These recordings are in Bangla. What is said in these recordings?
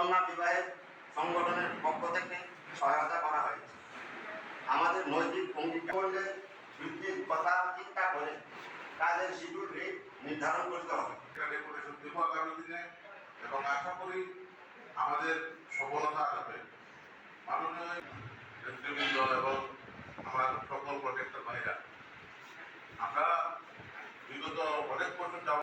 কন্যা বিবাহের সংগঠনের পক্ষ থেকে সহায়তা করা হয়েছে। আমাদের নৈতিক অঙ্গীকারের ভিত্তির কথা চিন্তা করে কাজের শিডিউল রেট নির্ধারণ করতে হবে। ডেকোরেশন দেব আগামী দিনে এবং আশা করি আমাদের সফলতা আসবে। মাননীয় নেতৃবৃন্দ এবং আমার সকল প্রটেক্টর ভাইরা, আমরা বিগত অনেক বছর যাব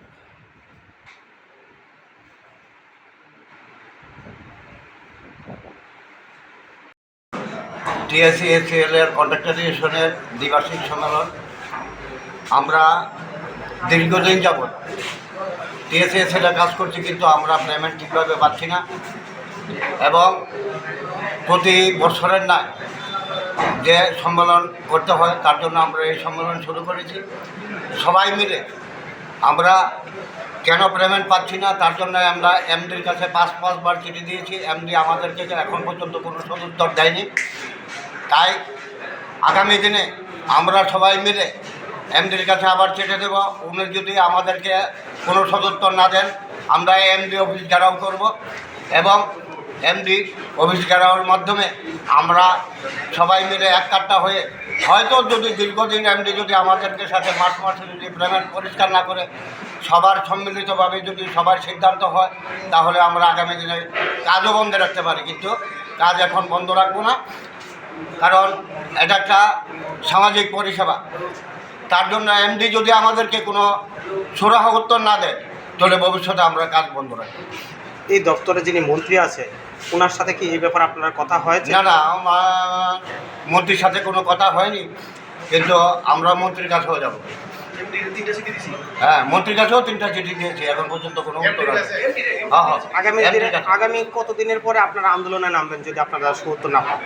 টিএসসিএসিএল এর কন্ট্রাক্টর ইউনিয়নের দ্বিবার্ষিক সম্মেলন। আমরা দীর্ঘদিন যাবৎ টিএসসিএসিএল এর কাজ করছি, কিন্তু আমরা পেমেন্ট ঠিকভাবে পাচ্ছি না এবং প্রতি বছরের না যে সম্মেলন করতে হয় তার জন্য আমরা এই সম্মেলন শুরু করেছি। সবাই মিলে আমরা কেন পেমেন্ট পাচ্ছি না তার জন্য আমরা এমডির কাছে 5-5বার চিঠি দিয়েছি। এমডি আমাদেরকে এখন পর্যন্ত কোনো সদুত্তর দেয়নি। তাই আগামী দিনে আমরা সবাই মিলে এমডির কাছে আবার চিঠি দেব। উনি যদি আমাদেরকে কোনো সদুত্তর না দেন, আমরা এমডি অফিস ঘেরাও করব এবং এমডি অফিস ঘেরাওর মাধ্যমে আমরা সবাই মিলে এককাট্টা হয়ে হয়তো যদি দীর্ঘদিন এমডি যদি আমাদেরকে সাথে মার্চ মাসে যদি পেমেন্ট পরিষ্কার না করে সবার সম্মিলিতভাবে যদি সবার সিদ্ধান্ত হয়, তাহলে আমরা আগামী দিনে কাজও বন্ধ রাখতে পারি। কিন্তু কাজ এখন বন্ধ রাখবো না, কারণ এটা একটা সামাজিক পরিষেবা। তার জন্য এমডি যদি আমাদেরকে কোনো সুরাহ উত্তর না দেয়, তাহলে ভবিষ্যতে আমরা কাজ বন্ধ রাখবো। এই দপ্তরে যিনি মন্ত্রী আছে, ওনার সাথে কি এই ব্যাপারে আপনার কথা হয়েছে? না, আমার মন্ত্রীর সাথে কোনো কথা হয়নি, কিন্তু আমরা মন্ত্রীর কাছেও যাব। হ্যাঁ, মন্ত্রীর কাছেও 3টা চিঠি দিয়েছি, এখন পর্যন্ত কোনো উত্তর আসেনি। আগামী কতদিনের পরে আপনারা আন্দোলনে নামবেন যদি আপনারা সুউত্তর না পান?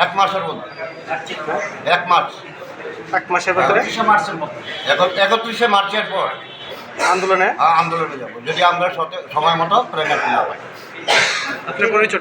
1 মাসের মধ্যে। 1 মাস, 1 মাসের ভিতরে 31শে মার্চের পর আন্দোলনে যাব, যদি আমরা সময় মতো পেমেন্ট না পাই। আপনার পরিচয়